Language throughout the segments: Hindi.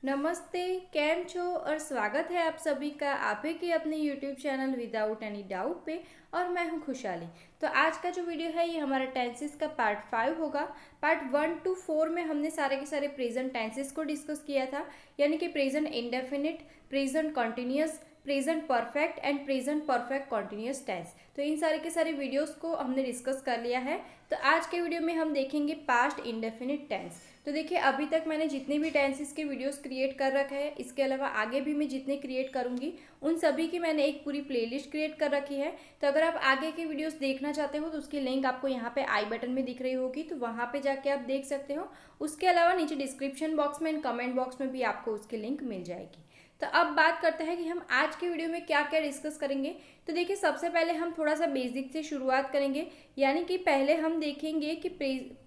नमस्ते, कैम छो और स्वागत है आप सभी का आप ही के अपने YouTube channel without any doubt पे। और मैं हूं खुशहाली। तो आज का जो वीडियो है ये हमारा टेंसेस का पार्ट 5 होगा। पार्ट 1 to 4 में हमने सारे के सारे प्रेजेंट टेंसेस को डिस्कस किया था, यानी कि present indefinite, present continuous, present perfect and present perfect continuous tense. तो इन सारे के सारे वीडियोस को हमने डिस्कस कर लिया है। तो आज के वीडियो में हम देखेंगे पास्ट इंडेफिनिट टेंस। तो देखिए, अभी तक मैंने जितने भी टेंसेस के वीडियोस क्रिएट कर रखे हैं, इसके अलावा आगे भी मैं जितने क्रिएट करूंगी उन सभी की मैंने एक पूरी प्लेलिस्ट क्रिएट कर रखी है। तो अगर आप आगे के वीडियोस देखना चाहते हो तो उसकी लिंक आपको यहाँ पे आई बटन में दिख रही होगी, तो वहाँ पे जाके आप देख सकते हो। उसके अलावा नीचे डिस्क्रिप्शन बॉक्स में एंड कमेंट बॉक्स में भी आपको उसकी लिंक मिल जाएगी। तो अब बात करते हैं कि हम आज के वीडियो में क्या क्या डिस्कस करेंगे। तो देखिए, सबसे पहले हम थोड़ा सा बेसिक से शुरुआत करेंगे, यानी कि पहले हम देखेंगे कि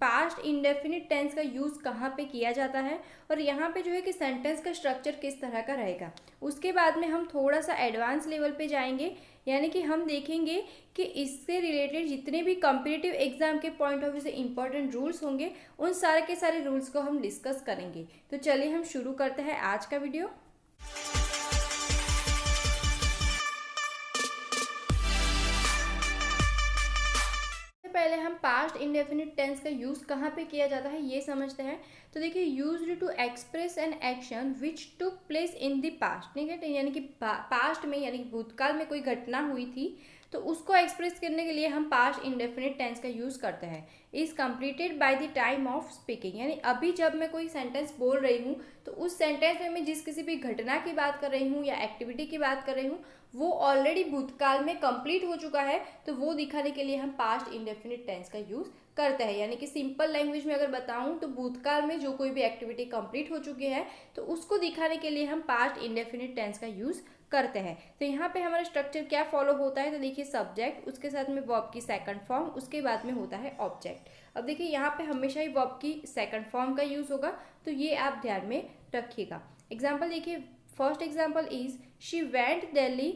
पास्ट इंडेफिनिट टेंस का यूज़ कहाँ पे किया जाता है और यहाँ पे जो है कि सेंटेंस का स्ट्रक्चर किस तरह का रहेगा। उसके बाद में हम थोड़ा सा एडवांस लेवल पे जाएंगे, यानी कि हम देखेंगे कि इससे रिलेटेड जितने भी कॉम्पिटिटिव एग्जाम के पॉइंट ऑफ व्यू से इंपॉर्टेंट रूल्स होंगे उन सारे के सारे रूल्स को हम डिस्कस करेंगे। तो चलिए हम शुरू करते हैं आज का वीडियो। पहले हम पास्ट इंडेफिनिट टेंस का यूज कहाँ पे किया जाता है ये समझते हैं। तो देखिए, used to express an action which took place in the past, ठीक है, यानी कि पास्ट में यानी कि भूतकाल में कोई घटना हुई थी तो उसको एक्सप्रेस करने के लिए हम पास्ट इंडेफिनिट टेंस का यूज करते हैं। Is completed by the time of speaking, यानी अभी जब मैं कोई सेंटेंस बोल रही हूँ तो उस सेंटेंस में मैं जिस किसी भी घटना की बात कर रही हूँ या एक्टिविटी की बात कर रही हूँ वो ऑलरेडी भूतकाल में कंप्लीट हो चुका है, तो वो दिखाने के लिए हम पास्ट इंडेफिनिट टेंस का यूज करते हैं। यानी कि सिंपल लैंग्वेज में अगर बताऊं तो भूतकाल में जो कोई भी एक्टिविटी कंप्लीट हो चुकी है तो उसको दिखाने के लिए हम पास्ट इंडेफिनिट टेंस का यूज करते हैं। तो यहाँ पे हमारा स्ट्रक्चर क्या फॉलो होता है, तो देखिए, सब्जेक्ट, उसके साथ में वर्ब की सेकंड फॉर्म, उसके बाद में होता है ऑब्जेक्ट। अब देखिए, यहाँ पे हमेशा ही वर्ब की सेकंड फॉर्म का यूज होगा, तो ये आप ध्यान में रखिएगा। एग्जाम्पल देखिए, first example is she went Delhi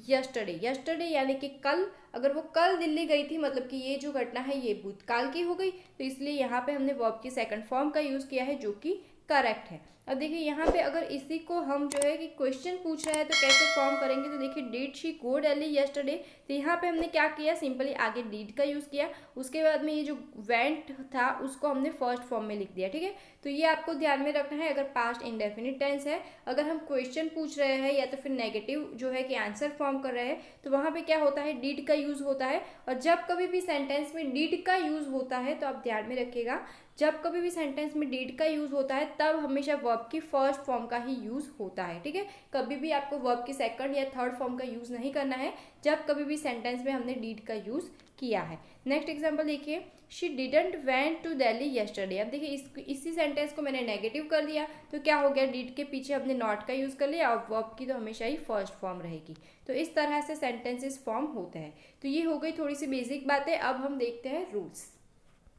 yesterday. Yesterday यानी कि कल, अगर वो कल दिल्ली गई थी मतलब कि ये जो घटना है ये भूतकाल की हो गई, तो इसलिए यहाँ पे हमने वर्ब की सेकंड फॉर्म का यूज किया है जो कि करेक्ट है। अब देखिए, यहाँ पे अगर इसी को हम जो है कि क्वेश्चन पूछ रहे हैं तो कैसे फॉर्म करेंगे, तो देखिए, did she go Delhi yesterday, तो यहाँ पे हमने क्या किया, सिंपली आगे डिड का यूज किया, उसके बाद में ये जो वेंट था उसको हमने फर्स्ट फॉर्म में लिख दिया, ठीक है। तो ये आपको ध्यान में रखना है। अगर पास्ट इंडेफिनिट टेंस है, अगर हम क्वेश्चन पूछ रहे हैं या तो फिर नेगेटिव जो है कि आंसर फॉर्म कर रहे हैं, तो वहाँ पे क्या होता है, डिड का यूज होता है। और जब कभी भी सेंटेंस में डिड का यूज होता है तो आप ध्यान में रखिएगा, जब कभी भी सेंटेंस में डिड का यूज होता है तब हमेशा वर्ब की फर्स्ट फॉर्म का ही यूज होता है, ठीक है। कभी भी आपको वर्ब की सेकंड या थर्ड फॉर्म का यूज नहीं करना है जब कभी भी सेंटेंस में हमने डिड का यूज किया है। नेक्स्ट एग्जांपल देखिए, she didn't went to Delhi yesterday. अब देखिए, इसी सेंटेंस को मैंने नेगेटिव कर दिया तो क्या हो गया, डिड के पीछे हमने नॉट का यूज कर लिया और वर्ब की तो हमेशा ही फर्स्ट फॉर्म रहेगी। तो इस तरह से सेंटेंसेस फॉर्म होते हैं। तो ये हो गई थोड़ी सी बेसिक बातें। अब हम देखते हैं रूल्स।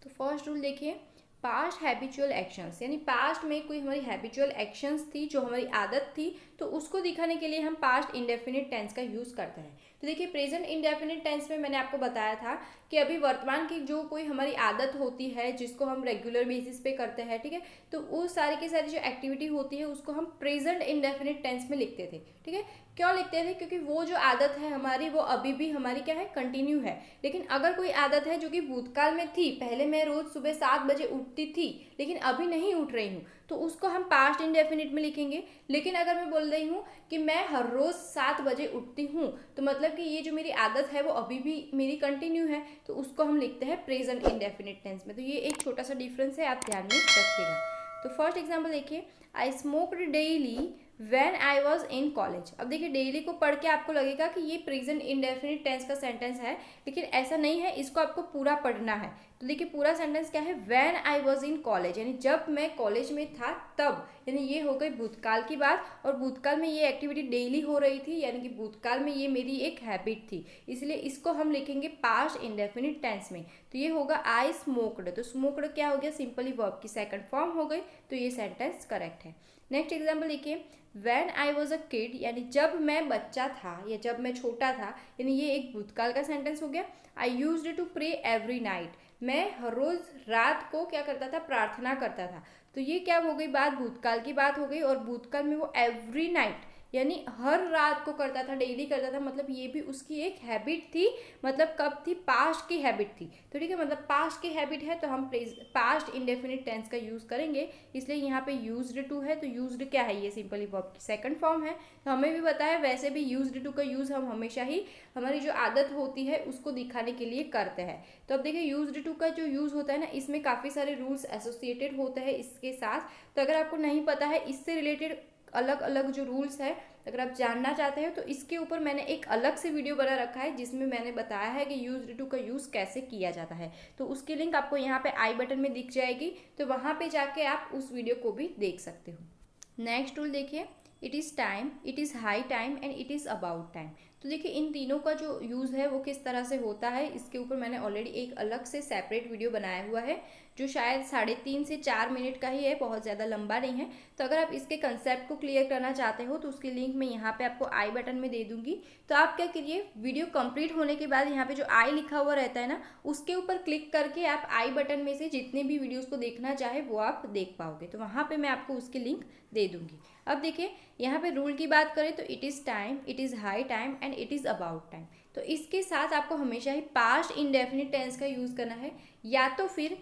तो फर्स्ट रूल देखिए, पास्ट हैबिचुअल एक्शंस, यानी पास्ट में कोई हमारी हैबिचुअल एक्शंस थी जो हमारी आदत थी तो उसको दिखाने के लिए हम पास्ट इंडेफिनिट टेंस का यूज करते हैं। तो देखिए, प्रेजेंट इंडेफिनिट टेंस में मैंने आपको बताया था कि अभी वर्तमान की जो कोई हमारी आदत होती है जिसको हम रेगुलर बेसिस पे करते हैं, ठीक है, तो वो सारी की सारी जो एक्टिविटी होती है उसको हम प्रेजेंट इंडेफिनिट टेंस में लिखते थे, ठीक है। क्यों लिखते थे, क्योंकि वो जो आदत है हमारी वो अभी भी हमारी क्या है, कंटिन्यू है। लेकिन अगर कोई आदत है जो कि भूतकाल में थी, पहले मैं रोज सुबह 7 बजे उठती थी लेकिन अभी नहीं उठ रही हूँ, तो उसको हम पास्ट इंडेफिनिट में लिखेंगे। लेकिन अगर मैं बोल रही हूँ कि मैं हर रोज 7 बजे उठती हूँ, तो मतलब कि ये जो मेरी आदत है वो अभी भी मेरी कंटिन्यू है, तो उसको हम लिखते हैं प्रेजेंट इंडेफिनिट टेंस में। तो ये एक छोटा सा डिफरेंस है, आप ध्यान में रखिएगा। तो फर्स्ट एग्जाम्पल देखिए, I smoked daily when I was in college. अब देखिए, डेली को पढ़ के आपको लगेगा कि ये प्रेजेंट इंडेफिनिट टेंस का सेंटेंस है, लेकिन ऐसा नहीं है, इसको आपको पूरा पढ़ना है। तो देखिए, पूरा सेंटेंस क्या है, when I was in college, यानी जब मैं कॉलेज में था तब, यानी ये हो गई भूतकाल की बात, और भूतकाल में ये एक्टिविटी डेली हो रही थी, यानी कि भूतकाल में ये मेरी एक हैबिट थी, इसलिए इसको हम लिखेंगे पास्ट इंडेफिनिट टेंस में। तो ये होगा आई स्मोक्ड, तो स्मोक्ड क्या हो गया, सिंपली वर्ब की सेकंड फॉर्म हो गई, तो ये सेंटेंस करेक्ट है। नेक्स्ट एग्जाम्पल देखिए, when I was a kid, यानी जब मैं बच्चा था या जब मैं छोटा था, यानी ये एक भूतकाल का सेंटेंस हो गया। I used to pray every night, मैं हर रोज रात को क्या करता था, प्रार्थना करता था। तो ये क्या हो गई बात, भूतकाल की बात हो गई। और भूतकाल में वो एवरी नाइट यानी हर रात को करता था, डेली करता था, मतलब ये भी उसकी एक हैबिट थी। मतलब कब थी, पास्ट की हैबिट थी। तो ठीक है, मतलब पास्ट की हैबिट है तो हम पास्ट इंडेफिनिट टेंस का यूज़ करेंगे। इसलिए यहाँ पे यूज्ड टू है, तो यूज्ड क्या है, ये सिंपली वर्ब की सेकंड फॉर्म है। तो हमें भी पता है वैसे भी यूज्ड टू का यूज़ हम हमेशा ही हमारी जो आदत होती है उसको दिखाने के लिए करते हैं। तो अब देखिए यूज्ड टू का जो यूज़ होता है ना, इसमें काफ़ी सारे रूल्स एसोसिएटेड होते हैं इसके साथ। तो अगर आपको नहीं पता है इससे रिलेटेड अलग अलग जो रूल्स है, अगर आप जानना चाहते हो तो इसके ऊपर मैंने एक अलग से वीडियो बना रखा है जिसमें मैंने बताया है कि यूज्ड टू का यूज़ कैसे किया जाता है। तो उसकी लिंक आपको यहाँ पे आई बटन में दिख जाएगी, तो वहाँ पे जाके आप उस वीडियो को भी देख सकते हो। नेक्स्ट रूल देखिए, it is time, it is high time and it is about time. तो देखिए इन तीनों का जो यूज़ है वो किस तरह से होता है, इसके ऊपर मैंने ऑलरेडी एक अलग से सेपरेट वीडियो बनाया हुआ है जो शायद 3.5 से 4 मिनट का ही है, बहुत ज़्यादा लंबा नहीं है। तो अगर आप इसके कंसेप्ट को क्लियर करना चाहते हो तो उसकी लिंक मैं यहाँ पे आपको आई बटन में दे दूँगी। तो आप क्या करिए, वीडियो कंप्लीट होने के बाद यहाँ पे जो आई लिखा हुआ रहता है ना, उसके ऊपर क्लिक करके आप आई बटन में से जितने भी वीडियोज़ को देखना चाहे वो आप देख पाओगे। तो वहाँ पर मैं आपको उसकी लिंक दे दूँगी। अब देखिए यहाँ पे रूल की बात करें तो it is time, it is high time and it is about time. तो इसके साथ आपको हमेशा ही पास्ट इंडेफिनिट टेंस का यूज़ करना है, या तो फिर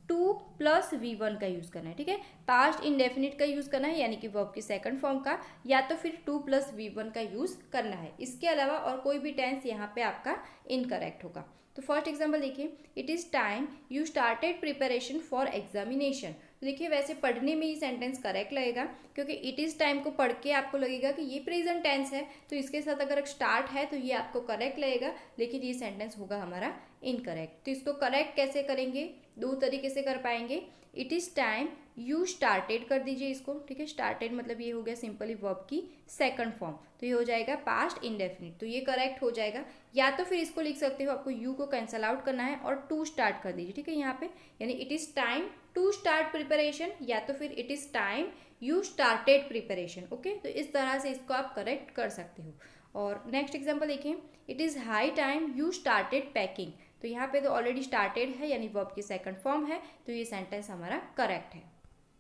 2 + V1 का यूज़ करना है। ठीक है, पास्ट इंडेफिनिट का यूज़ करना है यानी कि वर्ब की सेकंड फॉर्म का, या तो फिर 2 + V1 का यूज़ करना है। इसके अलावा और कोई भी टेंस यहाँ पे आपका इनकरेक्ट होगा। तो फर्स्ट एग्जाम्पल देखिए, it is time you started preparation for examination. तो देखिए वैसे पढ़ने में ये सेंटेंस करेक्ट लगेगा, क्योंकि इट इज़ टाइम को पढ़ के आपको लगेगा कि ये प्रेजेंट टेंस है, तो इसके साथ अगर स्टार्ट है तो ये आपको करेक्ट लगेगा, लेकिन ये सेंटेंस होगा हमारा इनकरेक्ट। तो इसको करेक्ट कैसे करेंगे, 2 तरीके से कर पाएंगे। It is time you started कर दीजिए इसको। ठीक है, स्टार्टेड मतलब ये हो गया सिंपली वर्ब की सेकंड फॉर्म, तो ये हो जाएगा पास्ट इंडेफिनिट, तो ये करेक्ट हो जाएगा। या तो फिर इसको लिख सकते हो, आपको यू को कैंसल आउट करना है और टू स्टार्ट कर दीजिए। ठीक है, यहाँ पे यानी it is time to start preparation, या तो फिर it is time you started preparation. Okay, तो इस तरह से इसको आप करेक्ट कर सकते हो। और नेक्स्ट एग्जाम्पल देखिए, it is high time you started packing. तो यहाँ पे तो ऑलरेडी स्टार्टेड है यानी वर्ब की सेकंड फॉर्म है, तो ये सेंटेंस हमारा करेक्ट है।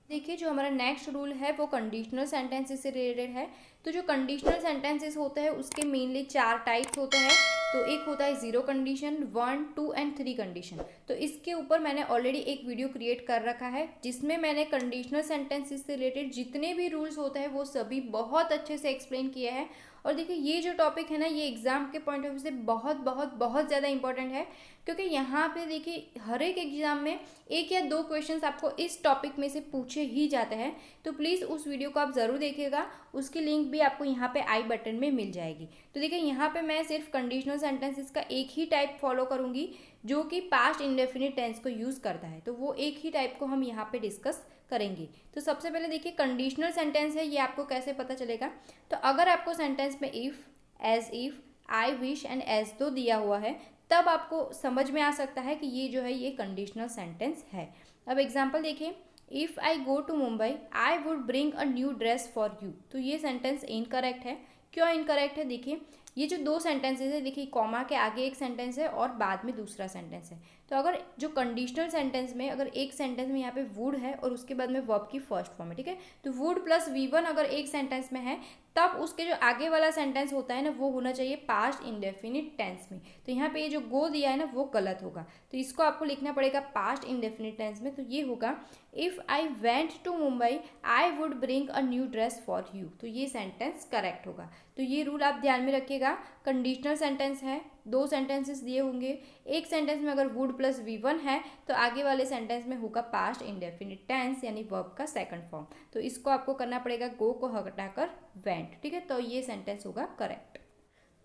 देखिए जो हमारा नेक्स्ट रूल है वो कंडीशनल सेंटेंसेस से रिलेटेड है। तो जो कंडीशनल सेंटेंसेस होते हैं उसके मेनली 4 टाइप्स होते हैं। तो एक होता है 0 कंडीशन, 1, 2 एंड 3 कंडीशन। तो इसके ऊपर मैंने ऑलरेडी एक वीडियो क्रिएट कर रखा है जिसमें मैंने कंडीशनल सेंटेंसेस से रिलेटेड जितने भी रूल्स होते हैं वो सभी बहुत अच्छे से एक्सप्लेन किया है। और देखिए ये जो टॉपिक है ना, ये एग्जाम के पॉइंट ऑफ व्यू से बहुत बहुत बहुत ज़्यादा इंपॉर्टेंट है, क्योंकि यहाँ पे देखिए हर एक एग्जाम में 1 या 2 क्वेश्चंस आपको इस टॉपिक में से पूछे ही जाते हैं। तो प्लीज़ उस वीडियो को आप ज़रूर देखिएगा, उसकी लिंक भी आपको यहाँ पे आई बटन में मिल जाएगी। तो देखिए यहाँ पे मैं सिर्फ कंडीशनल सेंटेंसेस का एक ही टाइप फॉलो करूँगी जो कि पास्ट इंडेफिनिट टेंस को यूज़ करता है, तो वो एक ही टाइप को हम यहाँ पे डिस्कस करेंगे। तो सबसे पहले देखिए कंडीशनल सेंटेंस है, ये आपको कैसे पता चलेगा। तो अगर आपको सेंटेंस में if, as if, I wish and as though दिया हुआ है, तब आपको समझ में आ सकता है कि ये जो है ये कंडीशनल सेंटेंस है। अब एग्जांपल देखिए, if I go to Mumbai I would bring a new dress for you. तो ये सेंटेंस इनकरेक्ट है। क्यों इनकरेक्ट है, देखिए ये जो 2 सेंटेंसेस है, देखिए कॉमा के आगे एक सेंटेंस है और बाद में दूसरा सेंटेंस है। तो अगर जो कंडीशनल सेंटेंस में अगर एक सेंटेंस में यहाँ पे वुड है और उसके बाद में वर्ब की फर्स्ट फॉर्म है, ठीक है, तो वुड प्लस V1 अगर एक सेंटेंस में है, तब उसके जो आगे वाला सेंटेंस होता है ना वो होना चाहिए पास्ट इंडेफिनिट टेंस में। तो यहाँ पे ये जो गो दिया है ना वो गलत होगा, तो इसको आपको लिखना पड़ेगा पास्ट इंडेफिनिट टेंस में। तो ये होगा if I went to Mumbai I would bring a new dress for you. तो ये सेंटेंस करेक्ट होगा। तो ये रूल आप ध्यान में रखिएगा। कंडीशनल सेंटेंस है, 2 सेंटेंसेस दिए होंगे, एक सेंटेंस में अगर वुड प्लस V1 है तो आगे वाले सेंटेंस में होगा पास्ट इंडेफिनिट टेंस यानी वर्ब का सेकंड फॉर्म। तो इसको आपको करना पड़ेगा गो को हटाकर वेंट, ठीक है, तो ये सेंटेंस होगा करेक्ट।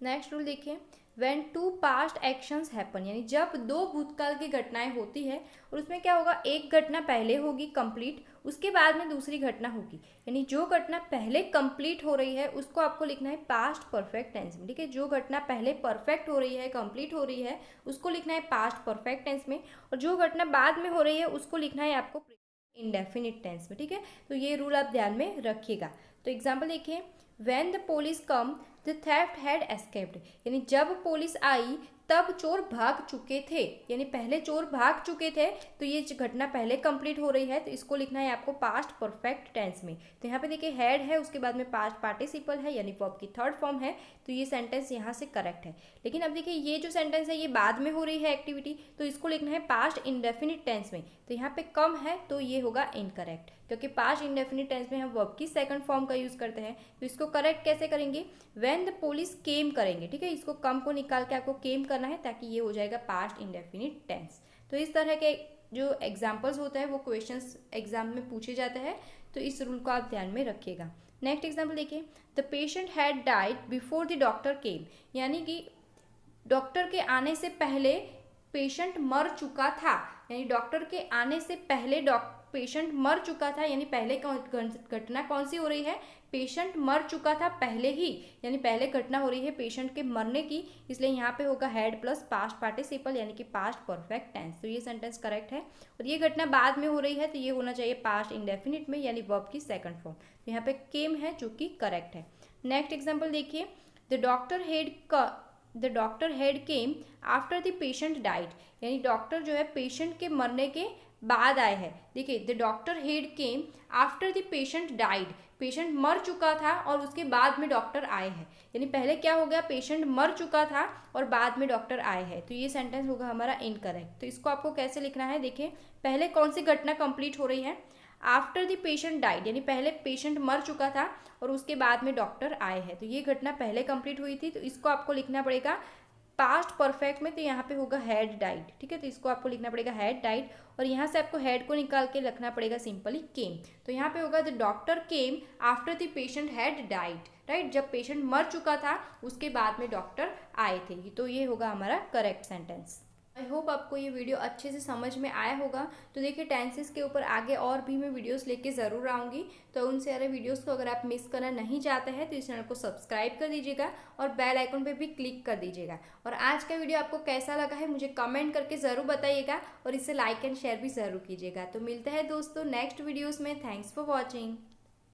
नेक्स्ट रूल देखिए, व्हेन 2 पास्ट एक्शंस हैपन, यानी जब 2 भूतकाल की घटनाएं होती है और उसमें क्या होगा, एक घटना पहले होगी कंप्लीट, उसके बाद में दूसरी घटना होगी, यानी जो घटना पहले कंप्लीट हो रही है उसको आपको लिखना है पास्ट परफेक्ट टेंस में, ठीक है। जो घटना पहले परफेक्ट हो रही है, कंप्लीट हो रही है, उसको लिखना है पास्ट परफेक्ट टेंस में, और जो घटना बाद में हो रही है उसको लिखना है आपको इंडेफिनिट टेंस में, ठीक है। तो ये रूल आप ध्यान में रखिएगा। तो एग्जाम्पल देखिए, when the police come the theft had escaped, यानी जब पुलिस आई तब चोर भाग चुके थे, यानी पहले चोर भाग चुके थे, तो ये घटना पहले कंप्लीट हो रही है, तो इसको लिखना है आपको पास्ट परफेक्ट टेंस में। तो यहाँ पे देखिए हैड है, उसके बाद में पास्ट पार्टिसिपल है यानी वर्ब की थर्ड फॉर्म है, तो ये सेंटेंस यहाँ से करेक्ट है। लेकिन अब देखिए ये जो सेंटेंस है ये बाद में हो रही है एक्टिविटी, तो इसको लिखना है पास्ट इंडेफिनिट टेंस में। तो यहाँ पे कम है तो ये होगा इनकरेक्ट, क्योंकि पास्ट इंडेफिनिट टेंस में हम वर्ब की सेकंड फॉर्म का यूज करते हैं। तो इसको करेक्ट कैसे करेंगे, व्हेन द पुलिस केम करेंगे, ठीक है। इसको कम को निकाल के आपको केम करना है ताकि ये हो जाएगा पास्ट इंडेफिनिट टेंस। तो इस तरह के जो एग्जाम्पल्स होते हैं वो क्वेश्चंस एग्जाम में पूछे जाते हैं, तो इस रूल को आप ध्यान में रखिएगा। नेक्स्ट एग्जाम्पल देखिए, the patient had died before the doctor केम, यानी कि डॉक्टर के आने से पहले पेशेंट मर चुका था, यानी डॉक्टर के आने से पहले पेशेंट मर चुका था, यानी पहले घटना कौन सी हो रही है, पेशेंट मर चुका था पहले ही, यानी पहले घटना हो रही है पेशेंट के मरने की, इसलिए यहाँ पे होगा हैड प्लस पास्ट पार्टिसिपल यानी कि पास्ट परफेक्ट टेंस। तो ये सेंटेंस करेक्ट है। और ये घटना बाद में हो रही है तो ये होना चाहिए पास्ट इंडेफिनिट में यानी वर्ब की सेकंड फॉर्म। तो यहाँ पे केम है जो कि करेक्ट है। नेक्स्ट एग्जाम्पल देखिए, the doctor head came after the patient died, यानी डॉक्टर जो है पेशेंट के मरने के बाद आए हैं। देखिए the doctor head came after the patient died, patient मर चुका था और उसके बाद में डॉक्टर आए हैं, यानी पहले क्या हो गया, पेशेंट मर चुका था और बाद में डॉक्टर आए हैं, तो ये सेंटेंस होगा हमारा इनकरेक्ट। तो इसको आपको कैसे लिखना है, देखिए पहले कौन सी घटना कंप्लीट हो रही है, आफ्टर द पेशेंट डाइड, यानी पहले पेशेंट मर चुका था और उसके बाद में डॉक्टर आए हैं, तो ये घटना पहले कंप्लीट हुई थी, तो इसको आपको लिखना पड़ेगा पास्ट परफेक्ट में, तो यहाँ पे होगा हैड डाइड, ठीक है। तो इसको आपको लिखना पड़ेगा हैड डाइड, और यहाँ से आपको हैड को निकाल के रखना पड़ेगा सिंपली केम। तो यहाँ पे होगा the doctor came after the patient had died, right, जब पेशेंट मर चुका था उसके बाद में डॉक्टर आए थे, तो ये होगा हमारा करेक्ट सेंटेंस। आई होप आपको ये वीडियो अच्छे से समझ में आया होगा। तो देखिए टेंसेस के ऊपर आगे और भी मैं वीडियोस लेके ज़रूर आऊँगी, तो उन सारे वीडियोस को अगर आप मिस करना नहीं चाहते हैं तो इस चैनल को सब्सक्राइब कर दीजिएगा और बेल आइकन पे भी क्लिक कर दीजिएगा। और आज का वीडियो आपको कैसा लगा है मुझे कमेंट करके ज़रूर बताइएगा और इसे लाइक एंड शेयर भी ज़रूर कीजिएगा। तो मिलते हैं दोस्तों नेक्स्ट वीडियोज़ में। Thanks for watching.